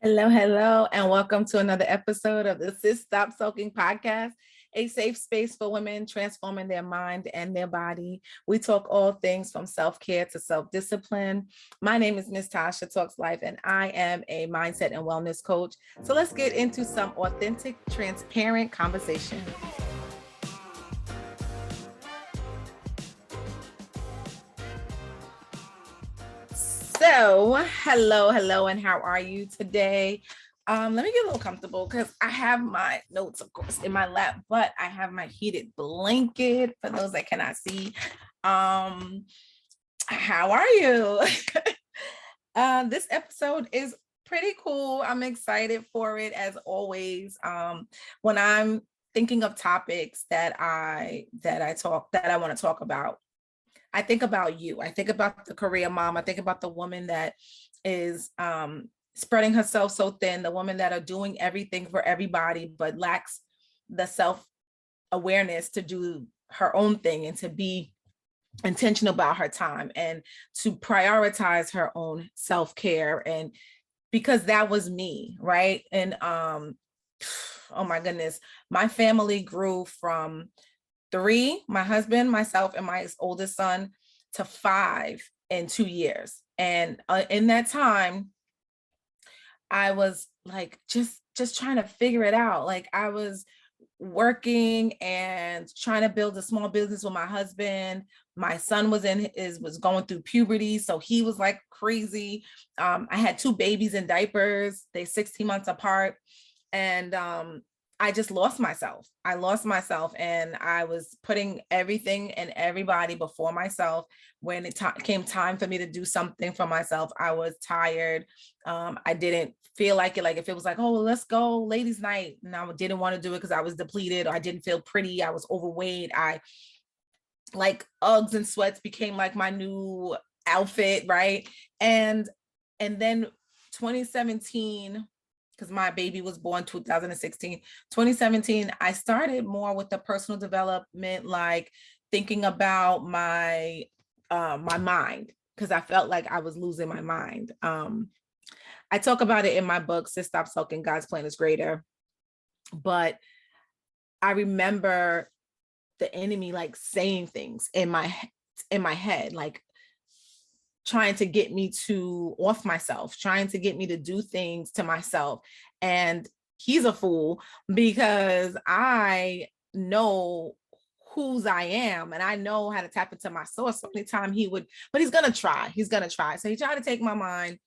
Hello, hello, and welcome to another episode of the Sis Stop Sulkin Podcast, a safe space for women transforming their mind and their body. We talk all things from self-care to self-discipline. My name is Miss Tasha Talks Life, and I am a mindset and wellness coach. So let's get into some authentic, transparent conversation. So, hello, and how are you today? Let me get a little comfortable because I have my notes, of course, in my lap, but I have my heated blanket for those that cannot see. How are you? This episode is pretty cool. I'm excited for it as always. When I'm thinking of topics that I want to talk about, I think about you. I think about the career mom. I think about the woman that is spreading herself so thin, the woman that are doing everything for everybody, but lacks the self-awareness to do her own thing and to be intentional about her time and to prioritize her own self-care. And because that was me, right? And oh my goodness, my family grew from 3, my husband, myself, and my oldest son, to 5 in 2 years. And in that time, I was like, just trying to figure it out. Like I was working and trying to build a small business with my husband. My son was going through puberty, so he was like crazy. I had 2 babies in diapers. They 16 months apart. And I just lost myself. I lost myself, and I was putting everything and everybody before myself. When it came time for me to do something for myself, I was tired. I didn't feel like it. Like if it was like, oh, let's go ladies' night, and I didn't want to do it because I was depleted, or I didn't feel pretty. I was overweight. I like Uggs and sweats became like my new outfit, right? And then 2017. Because my baby was born 2016, 2017, I started more with the personal development, like thinking about my mind, because I felt like I was losing my mind. I talk about it in my book, Sis Stop Sulkin, God's Plan is Greater. But I remember the enemy like saying things in my head, like trying to get me to off myself, trying to get me to do things to myself. And he's a fool because I know whose I am and I know how to tap into my source. So anytime but he's going to try. So he tried to take my mind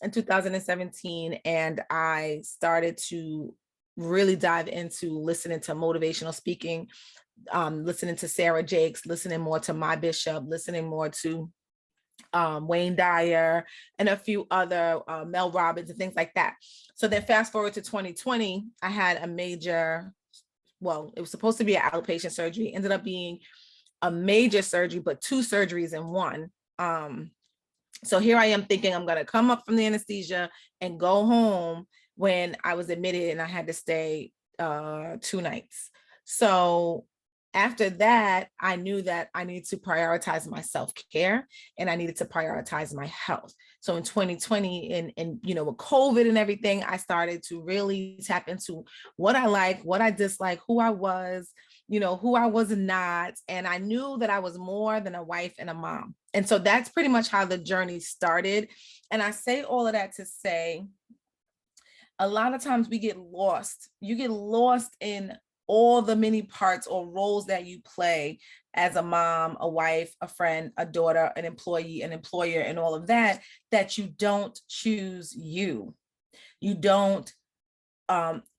in 2017, and I started to really dive into listening to motivational speaking, listening to Sarah Jakes, listening more to my bishop, listening more to Wayne Dyer and a few other Mel Robbins and things like that. So then fast forward to 2020, I had a major, it was supposed to be an outpatient surgery, ended up being a major surgery, but 2 surgeries in one. So here I am thinking I'm going to come up from the anesthesia and go home when I was admitted and I had to stay 2 nights. So after that, I knew that I needed to prioritize my self-care and I needed to prioritize my health. So in 2020 and with COVID and everything, I started to really tap into what I like, what I dislike, who I was, who I was not. And I knew that I was more than a wife and a mom. And so that's pretty much how the journey started. And I say all of that to say, a lot of times we get lost. You get lost in all the many parts or roles that you play as a mom, a wife, a friend, a daughter, an employee, an employer, and all of that you don't choose you. You don't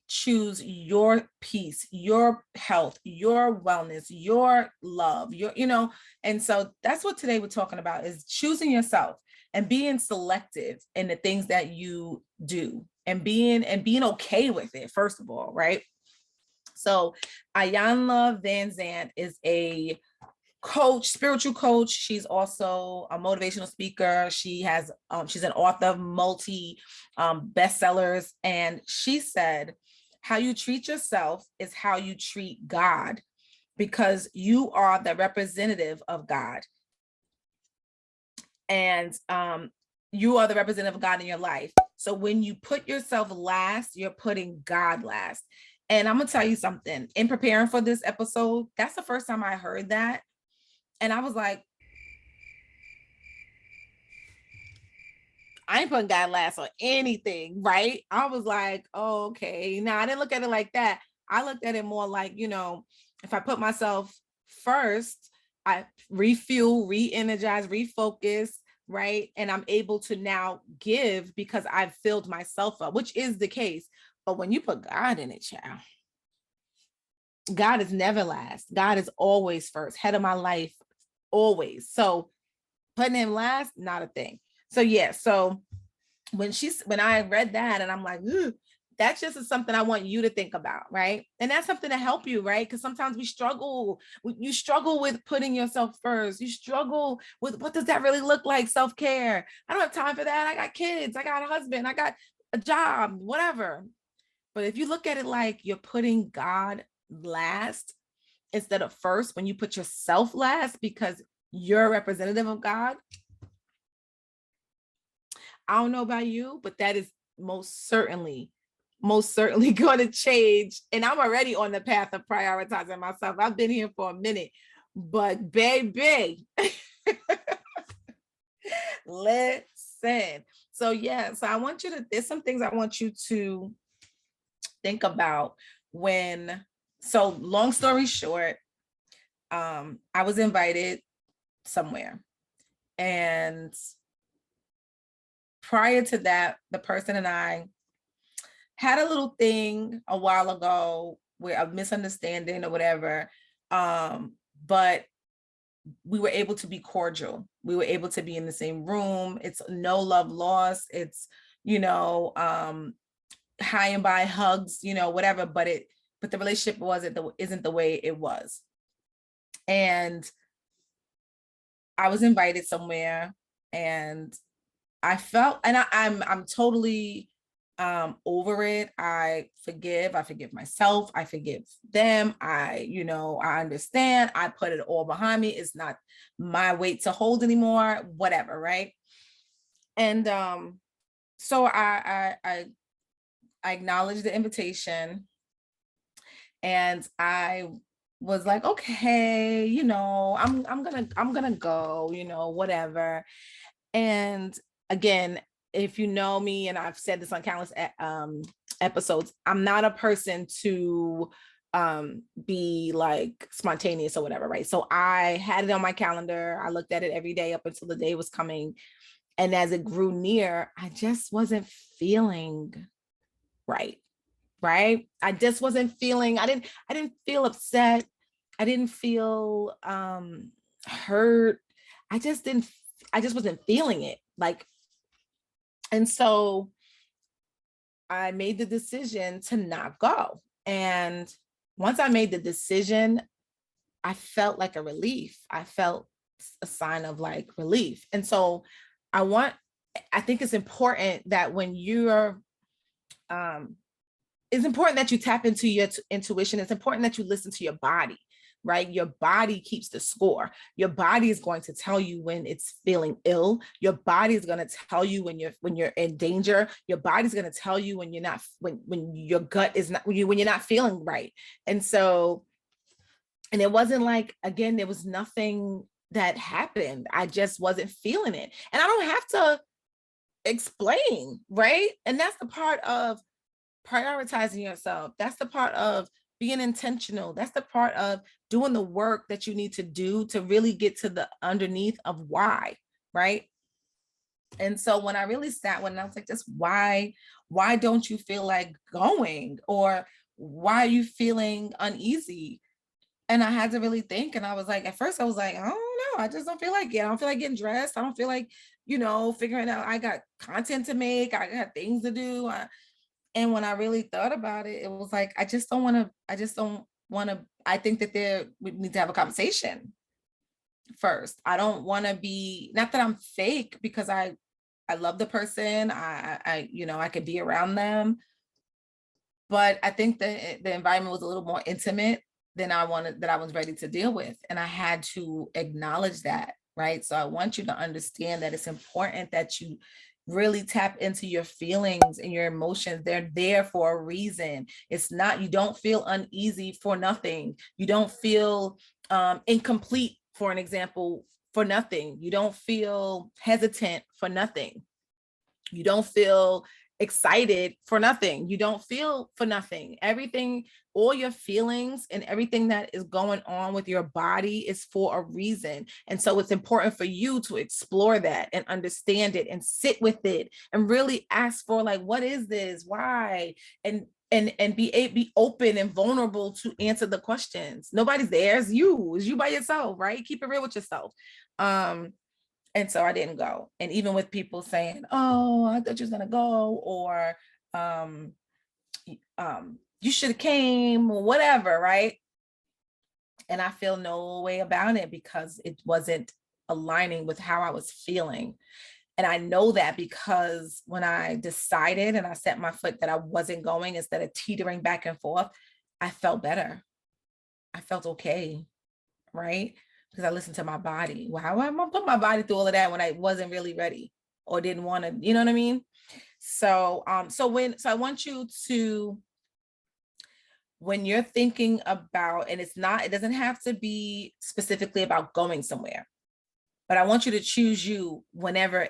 choose your peace, your health, your wellness, your love, and so that's what today we're talking about, is choosing yourself and being selective in the things that you do and being okay with it, first of all, right? So Iyanla Vanzant is a coach, spiritual coach. She's also a motivational speaker. She has, she's an author of multi bestsellers. And she said, how you treat yourself is how you treat God, because you are the representative of God. And you are the representative of God in your life. So when you put yourself last, you're putting God last. And I'm going to tell you something. In preparing for this episode, that's the first time I heard that. And I was like, I ain't putting God last on anything, right? I was like, oh, okay. Now, I didn't look at it like that. I looked at it more like, if I put myself first, I refuel, re-energize, refocus, right? And I'm able to now give because I've filled myself up, which is the case. But when you put God in it, child, God is never last. God is always first, head of my life, always. So putting him last, not a thing. So yeah, so when I read that and I'm like, that's just something I want you to think about, right? And that's something to help you, right? Because sometimes we struggle. You struggle with putting yourself first. You struggle with what does that really look like, self-care. I don't have time for that. I got kids. I got a husband. I got a job, whatever. But if you look at it like you're putting God last instead of first, when you put yourself last because you're a representative of God, I don't know about you, but that is most certainly going to change. And I'm already on the path of prioritizing myself. I've been here for a minute, but baby, listen. So yeah, so I want you to, there's some things I want you to think about so long story short, I was invited somewhere, and prior to that, the person and I had a little thing a while ago where a misunderstanding or whatever. But we were able to be cordial. We were able to be in the same room. It's no love lost. It's, high and by hugs, whatever, but the relationship isn't the way it was. And I was invited somewhere, and I felt, and I'm totally over it. I forgive myself. I forgive them. I understand. I put it all behind me. It's not my weight to hold anymore, whatever. Right. And so I acknowledged the invitation, and I was like, okay, I'm gonna go, whatever. And again, if you know me, and I've said this on countless episodes, I'm not a person to be like spontaneous or whatever, right? So I had it on my calendar. I looked at it every day up until the day was coming. And as it grew near, I just wasn't feeling right. I just wasn't feeling, I didn't feel upset. I didn't feel hurt. I just wasn't feeling it. And so I made the decision to not go. And once I made the decision, I felt like a relief. I felt a sign of like relief. And so I think it's important that when you're, it's important that you tap into your intuition. It's important that you listen to your body, right? Your body keeps the score. Your body is going to tell you when it's feeling ill. Your body is going to tell you when you're in danger. Your body's going to tell you when you're not, when your gut is not, when you're not feeling right. And so, and it wasn't like, again, there was nothing that happened. I just wasn't feeling it. And I don't have to explain, right? And that's the part of prioritizing yourself. That's the part of being intentional. That's the part of doing the work that you need to do to really get to the underneath of why, right? And so when I really sat when I was like, just why don't you feel like going? Or why are you feeling uneasy? And I had to really think. And I was like, at first I was like, I don't know. I just don't feel like it. I don't feel like getting dressed. I don't feel like, figuring out, I got content to make. I got things to do. And when I really thought about it, it was like, I don't want to, I think that we need to have a conversation first. I don't want to be, not that I'm fake, because I love the person. I could be around them, but I think that the environment was a little more intimate than I was ready to deal with. And I had to acknowledge that, right? So I want you to understand that it's important that Really tap into your feelings and your emotions. They're there for a reason. It's not, you don't feel uneasy for nothing. You don't feel incomplete, for an example, for nothing. You don't feel hesitant for nothing. You don't feel excited for nothing. You don't feel for nothing. Everything, all your feelings and everything that is going on with your body is for a reason. And so it's important for you to explore that and understand it and sit with it and really ask for, like, what is this? Why? And be open and vulnerable to answer the questions. Nobody's there. It's you by yourself, right? Keep it real with yourself. And so I didn't go. And even with people saying, oh, I thought you was gonna go, or you should have came, or whatever, right? And I feel no way about it because it wasn't aligning with how I was feeling. And I know that because when I decided and I set my foot that I wasn't going, instead of teetering back and forth, I felt better. I felt okay, right? Because I listened to my body. Why am I put my body through all of that when I wasn't really ready or didn't want to, you know what I mean? So I want you to, when you're thinking about, and it doesn't have to be specifically about going somewhere, but I want you to choose you whenever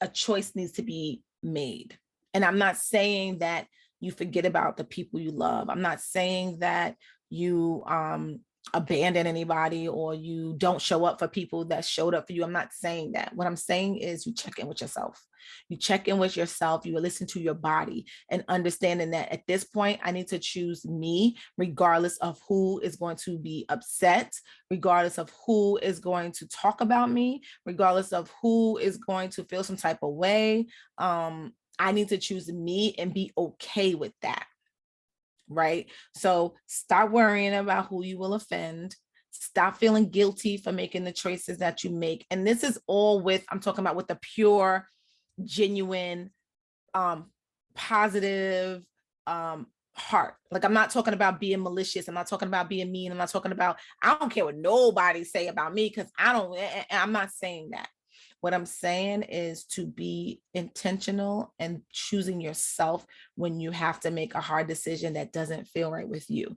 a choice needs to be made. And I'm not saying that you forget about the people you love. I'm not saying that you abandon anybody or you don't show up for people that showed up for you. I'm not saying that. What I'm saying is you check in with yourself. You check in with yourself. You listen to your body and understanding that at this point, I need to choose me, regardless of who is going to be upset, regardless of who is going to talk about me, regardless of who is going to feel some type of way. I need to choose me and be okay with that. Right? So stop worrying about who you will offend. Stop feeling guilty for making the choices that you make. And this is all with, I'm talking about with a pure, genuine, positive heart. Like, I'm not talking about being malicious. I'm not talking about being mean. I'm not talking about, I don't care what nobody say about me, because I'm not saying that. What I'm saying is to be intentional and choosing yourself when you have to make a hard decision that doesn't feel right with you.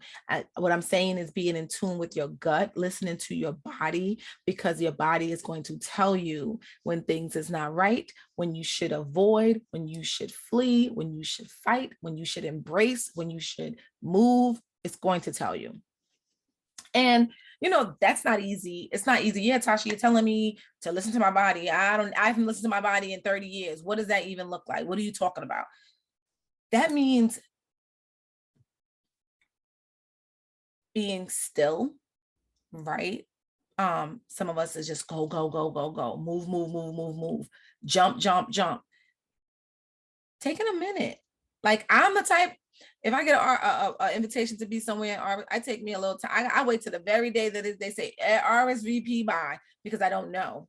What I'm saying is being in tune with your gut, listening to your body, because your body is going to tell you when things is not right, when you should avoid, when you should flee, when you should fight, when you should embrace, when you should move. It's going to tell you. And that's not easy. It's not easy. Yeah, Tasha, you're telling me to listen to my body. I haven't listened to my body in 30 years. What does that even look like? What are you talking about? That means being still, right? Some of us is just go, go, go, go, go, move, move, move, move, move, jump, jump, jump. Taking a minute. Like, I'm the type, if I get an invitation to be somewhere, I take me a little time. I wait till the very day that they say RSVP by, because I don't know.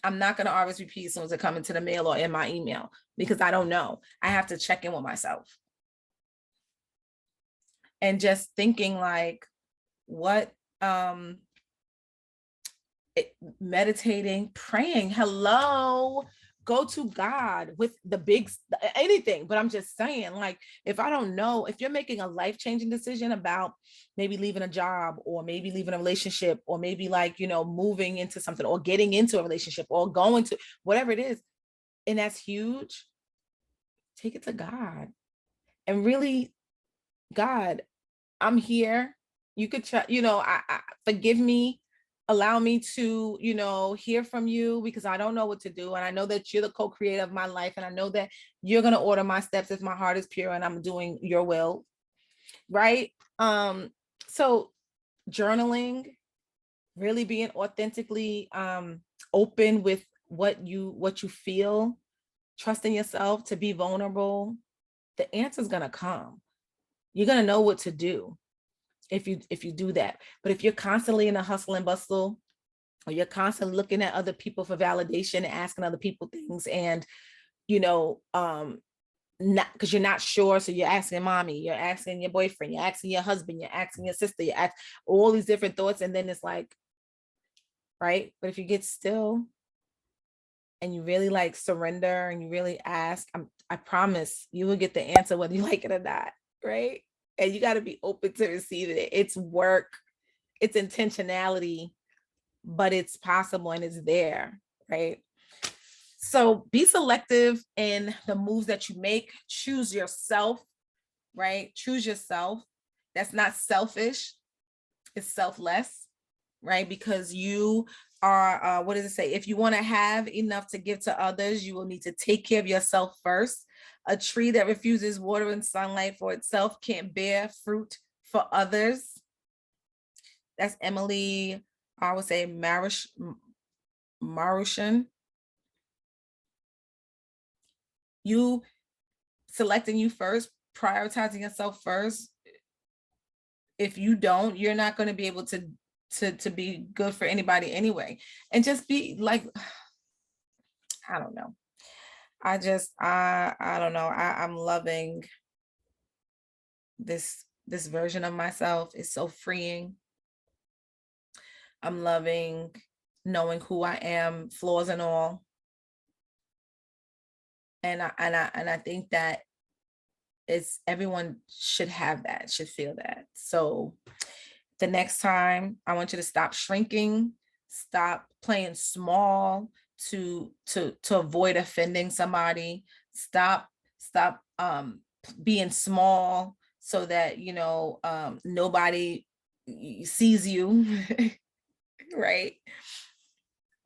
I'm not going to RSVP as soon as it comes into the mail or in my email, because I don't know. I have to check in with myself. And just thinking like, what, meditating, praying, hello, go to God with the big anything. But I'm just saying, like, if I don't know, if you're making a life-changing decision about maybe leaving a job, or maybe leaving a relationship, or maybe like, moving into something, or getting into a relationship, or going to whatever it is, and that's huge, take it to God and really, God, I'm here. You could try, I forgive me, allow me to, hear from you, because I don't know what to do. And I know that you're the co-creator of my life. And I know that you're going to order my steps if my heart is pure and I'm doing your will. Right. So journaling, really being authentically open with what you feel, trusting yourself to be vulnerable, the answer is going to come. You're going to know what to do if you do that. But if you're constantly in a hustle and bustle, or you're constantly looking at other people for validation and asking other people things, and not because you're not sure, so you're asking mommy, you're asking your boyfriend, you're asking your husband, you're asking your sister, you ask all these different thoughts, and then it's like, right? But if you get still and you really like surrender and you really ask, I promise you will get the answer whether you like it or not, right? And you got to be open to receiving it. It's work, it's intentionality, but it's possible and it's there, right? So be selective in the moves that you make. Choose yourself, right? Choose yourself. That's not selfish, it's selfless, right? Because you are, what does it say? If you want to have enough to give to others, you will need to take care of yourself first. A tree that refuses water and sunlight for itself can't bear fruit for others. That's Emily, I would say Marushan. You selecting you first, prioritizing yourself first. If you don't, you're not going to be able to be good for anybody anyway. And just be like, I don't know. I don't know. I'm loving this version of myself. It's so freeing. I'm loving knowing who I am, flaws and all. And I think that it's everyone should have that, should feel that. So the next time, I want you to stop shrinking, stop playing small to avoid offending somebody. Stop being small so that nobody sees you. Right?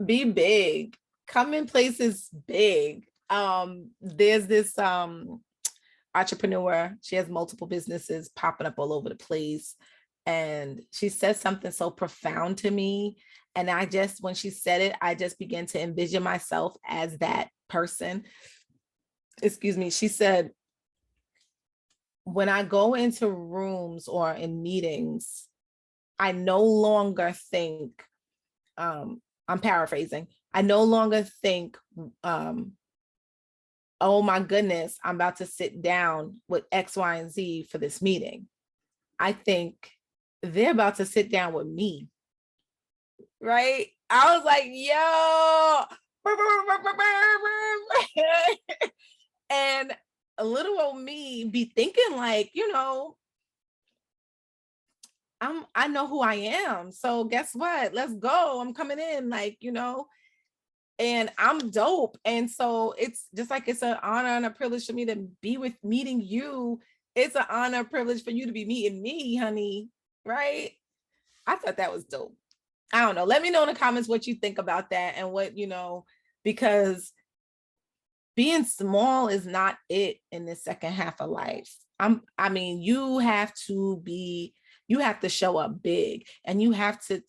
Be big. Come in places big. There's this entrepreneur. She has multiple businesses popping up all over the place. And she said something so profound to me. And when she said it, I just began to envision myself as that person. Excuse me. She said, when I go into rooms or in meetings, I no longer think, I'm paraphrasing, I no longer think, oh my goodness, I'm about to sit down with X, Y, and Z for this meeting. I think they're about to sit down with me. Right? I was like, yo. And a little old me be thinking like, I know who I am. So guess what? Let's go. I'm coming in like, and I'm dope. And so it's just like, it's an honor and a privilege for me to be meeting you. It's an honor and privilege for you to be meeting me, honey. Right? I thought that was dope. I don't know. Let me know in the comments what you think about that and what, because being small is not it in the second half of life. You have to show up big, and you have to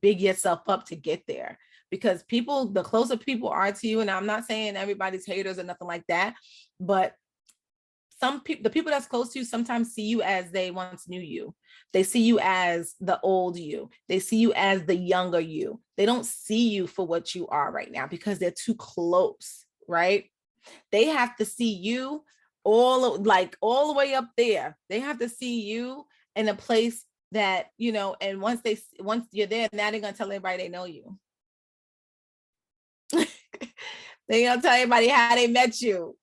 big yourself up to get there, because the closer people are to you, and I'm not saying everybody's haters or nothing like that, but the people that's close to you sometimes see you as they once knew you. They see you as the old you. They see you as the younger you. They don't see you for what you are right now because they're too close, right? They have to see you all the way up there. They have to see you in a place that, and once you're there, now they're going to tell everybody they know you. They're going to tell everybody how they met you.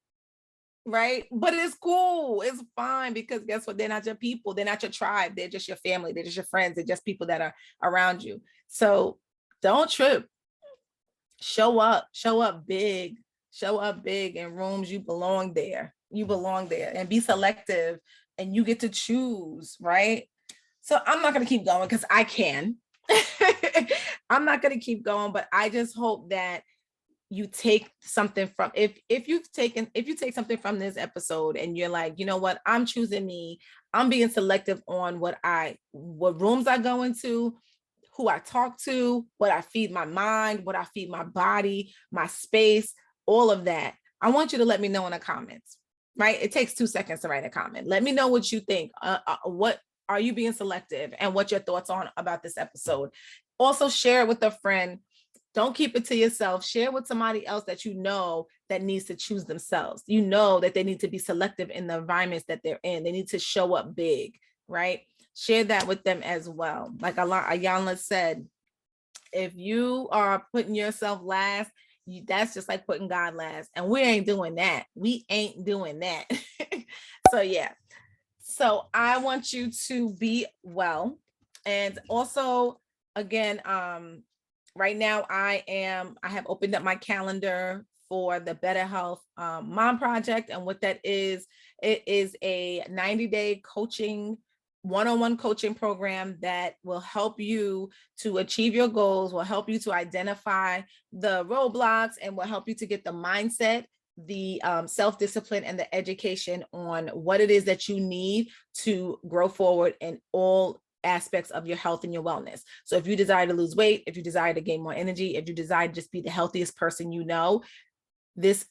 Right? But it's cool. It's fine, because guess what? They're not your people. They're not your tribe. They're just your family. They're just your friends. They're just people that are around you. So don't trip. Show up big. Show up big in rooms. You belong there. And be selective, and you get to choose, right? So I'm not going to keep going because I can. I'm not going to keep going, but I just hope that you take something from, if you take something from this episode and you're like, you know what, I'm choosing me. I'm being selective on what rooms I go into, who I talk to, what I feed my mind, what I feed my body, my space, all of that. I want you to let me know in the comments, right? It takes 2 seconds to write a comment. Let me know what you think. What are you being selective, and what your thoughts on about this episode? Also share it with a friend. Don't keep it to yourself. Share with somebody else that that needs to choose themselves. That they need to be selective in the environments that they're in. They need to show up big, right? Share that with them as well. Like Ayanna said, if you are putting yourself last, that's just like putting God last. And we ain't doing that. We ain't doing that. So yeah. So I want you to be well. And also, again, right now I have opened up my calendar for the Better Health Mom Project. And what that is, it is a 90-day coaching, one-on-one coaching program that will help you to achieve your goals, will help you to identify the roadblocks, and will help you to get the mindset, the self-discipline, and the education on what it is that you need to grow forward in all aspects of your health and your wellness. So if you desire to lose weight, if you desire to gain more energy, if you desire to just be the healthiest person you know, this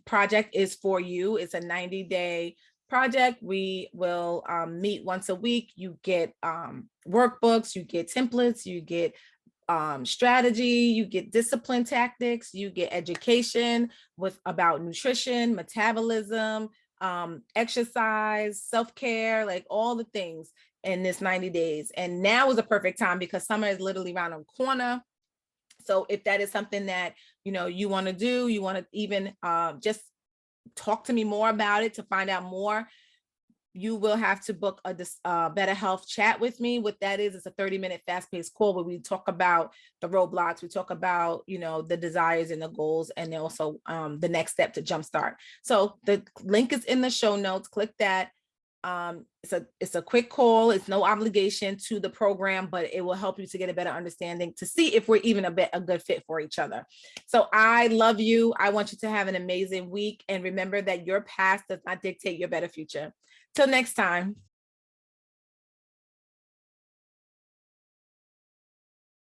project is for you. It's a 90-day project. We will meet once a week. You get workbooks, you get templates, you get strategy, you get discipline tactics, you get education about nutrition, metabolism, exercise, self-care, like all the things in this 90 days. And now is a perfect time because summer is literally around the corner. So if that is something that, you want to do, you want to even just talk to me more about it to find out more, you will have to book a Better Health chat with me. What that is, it's a 30-minute fast-paced call where we talk about the roadblocks, we talk about, the desires and the goals, and also the next step to jumpstart. So the link is in the show notes. Click that. It's a quick call. It's no obligation to the program, but it will help you to get a better understanding to see if we're even a good fit for each other. So I love you. I want you to have an amazing week. And remember that your past does not dictate your better future. Till next time.